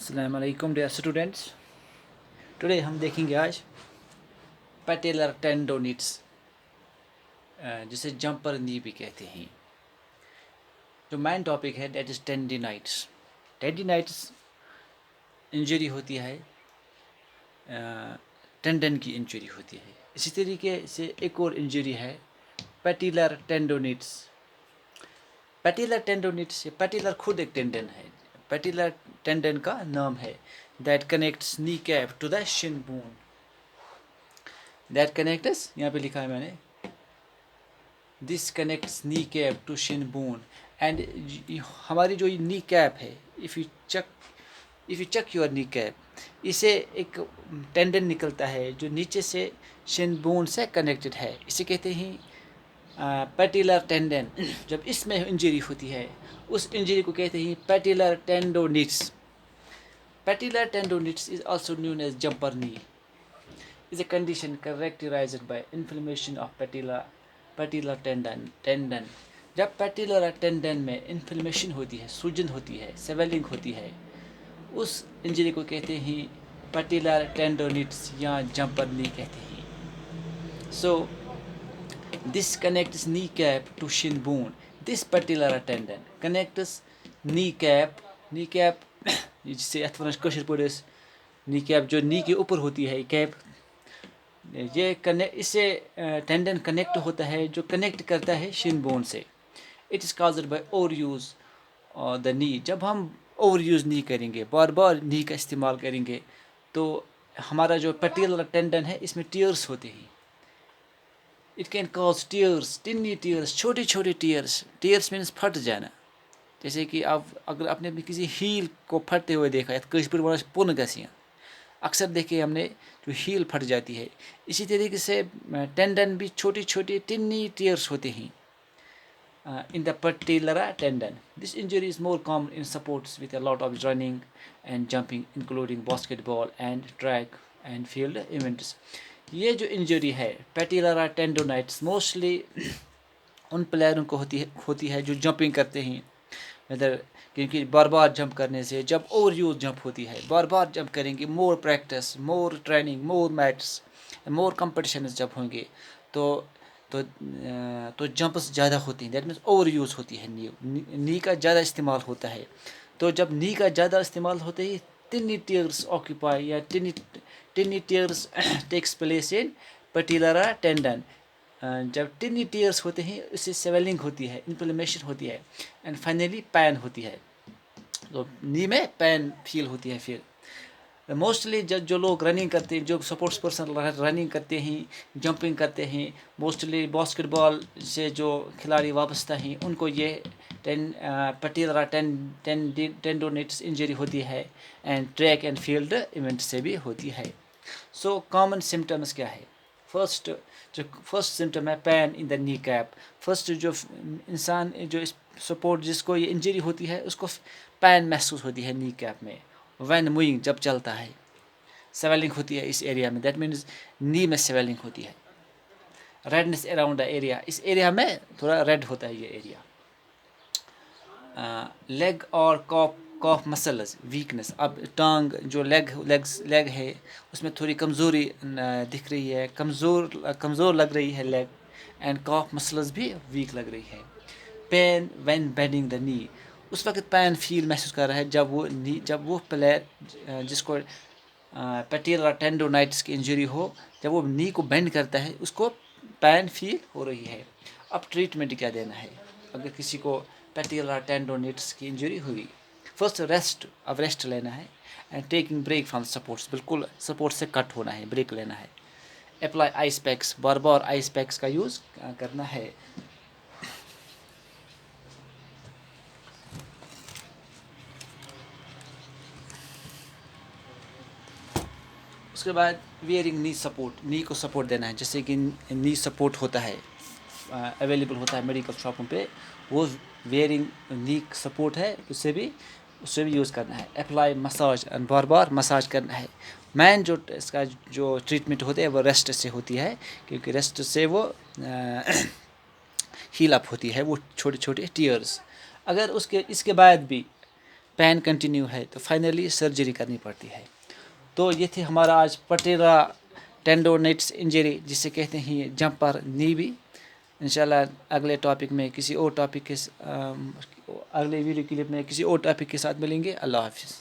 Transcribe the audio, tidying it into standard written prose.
अस्सलाम वालेकुम dear students. Today हम देखेंगे आज पैटेलर टेंडोनिट्स, जिसे जंपर नी भी कहते हैं। जो मेन टॉपिक है डेट इज़ टेंडिनाइट्स। टेंडिनाइट्स इंजरी होती है, टेंडन की इंजरी होती है। इसी तरीके से एक और इंजरी है पैटेलर टेंडोनिट्स। पैटेलर टेंडोनिट्स, पैटेलर खुद एक टेंडन है। पैटेलर टेंडन का नाम है that connects knee cap to the shin bone. That connects, यहाँ पे लिखा है मैंने, this connects knee cap to shin bone. And हमारी जो नी कैप है, if you check your knee cap, इसे एक टेंडन निकलता है जो नीचे से शिन बोन से कनेक्टेड है। इसे कहते हैं पैटेलर टेंडन। जब इसमें इंजरी होती है उस इंजरी को कहते हैं patellar tendonitis. Patellar tendonitis is also known as jumper knee, is a condition characterized by inflammation of patellar tendon। जब पैटेलर टेंडन में इन्फ्लेमेशन होती है, सूजन होती है, स्वेलिंग होती है, उस इंजरी को कहते हैं पैटेलर टेंडोनिट्स या जंपर नी कहते हैं। So this connects knee cap to shin bone. This patellar tendon connects knee cap जिससे कशर पड़स नी कैप, जो नी के ऊपर होती है कैप, ये इससे टेंडन कनेक्ट होता है जो कनेक्ट करता है शिन बोन से। It is caused by over use the knee. जब हम ओवर यूज़ नी करेंगे, बार बार नी का इस्तेमाल करेंगे, तो हमारा जो पैटेलर टेंडन है इसमें टीयर्स होते हैं। It can cause tears, टिनी tears, छोटे छोटे टीयर्स मीन्स फट जाना। जैसे कि आप अगर आपने भी किसी हील को फटते हुए देखा है, तो पुन गसियाँ अक्सर देखे हमने, जो हील फट जाती है। इसी तरीके से टेंडन भी छोटी छोटी टिनी टीयर्स होते हैं in the patellar tendon. This injury is more common in sports with a lot of running and jumping, including basketball and track and field events. ये जो इंजरी है पैटेलर टेंडोनाइट्स मोस्टली उन प्लेयरों को होती है जो जंपिंग करते हैं। वेदर, क्योंकि बार बार जंप करने से, जब ओवर यूज जंप होती है, बार बार जंप करेंगे, मोर प्रैक्टिस, मोर ट्रेनिंग, मोर मैट्स, मोर कंपटिशन जब होंगे, तो जंप्स ज़्यादा होती हैं। दैट मीन्स ओवर यूज़ होती है, नी का ज़्यादा इस्तेमाल होता है। तो जब नी का ज़्यादा इस्तेमाल होता है, टिनी टीयर्स ऑक्यूपाई या tiny tears takes place in patellar tendon. जब टिनी टीयर्स होते हैं, इससे स्वेलिंग होती है, इन्फ्लेमेशन होती है, एंड फाइनली पेन होती है। तो नी में पेन फील होती है। फिर मोस्टली जो लोग रनिंग करते हैं, जो स्पोर्ट्स पर्सन रनिंग करते हैं, जंपिंग करते हैं, मोस्टली बास्केटबॉल से जो खिलाड़ी वाबस्ता हैं, उनको ये पैटेलर टेंडोनिट्स इंजरी होती है, and track and field event से भी होती है। सो कॉमन सिम्टम्स क्या है? फर्स्ट सिम्टम है pain in the knee cap. First जो इंसान जो सपोर्ट जिसको ये इंजरी होती है, उसको पेन महसूस होती है नी कैप में। वैन मूविंग, जब चलता है, स्वेलिंग होती है इस एरिया में, दैट मीन्स नी में स्वेलिंग होती है। रेडनेस अराउंड द एरिया, इस एरिया में थोड़ा रेड होता है ये एरिया। लेग और कॉफ मसल्स वीकनेस, अब टांग जो लेग है उसमें थोड़ी कमज़ोरी दिख रही है, कमज़ोर लग रही है लेग, एंड कॉफ मसल्स भी वीक लग रही है। Pain when bending the knee, उस वक्त पेन फील महसूस कर रहा है जब वो प्लेयर जिसको पैटेलर टेंडोनाइट्स की इंजरी हो, जब वो नी को बेंड करता है, उसको पेन फील हो रही है। अब ट्रीटमेंट क्या देना है अगर किसी को पैटेलर टेंडोनाइट्स की इंजरी हुई? फर्स्ट रेस्ट लेना है, and taking break from supports, बिल्कुल सपोर्ट से कट होना है, ब्रेक लेना है। अप्लाई आइस पैक्स, बार बार आइस पैक्स का यूज़ करना है। उसके बाद वियरिंग नी सपोर्ट, नी को सपोर्ट देना है। जैसे कि नी सपोर्ट होता है, अवेलेबल होता है मेडिकल शॉपों पे, वो वियरिंग नी सपोर्ट है, उससे भी यूज़ करना है। अप्लाई मसाज, बार बार मसाज करना है। मैन जो इसका जो ट्रीटमेंट होती है वो रेस्ट से होती है, क्योंकि रेस्ट से वो हील अप होती है वो छोटे छोटे टीयर्स। अगर इसके बाद भी پین کنٹینیو ہے تو فائنلی سرجری کرنی پڑتی ہے. تو یہ تھی ہمارا آج پٹیلا ٹینڈونیٹس انجری جسے کہتے ہیں یہ جمپر نی بھی. انشاءاللہ اگلے ٹاپک میں کسی اور ٹاپک کے اگلے ویڈیو کلپ میں کسی اور ٹاپک کے ساتھ ملیں گے. اللہ حافظ.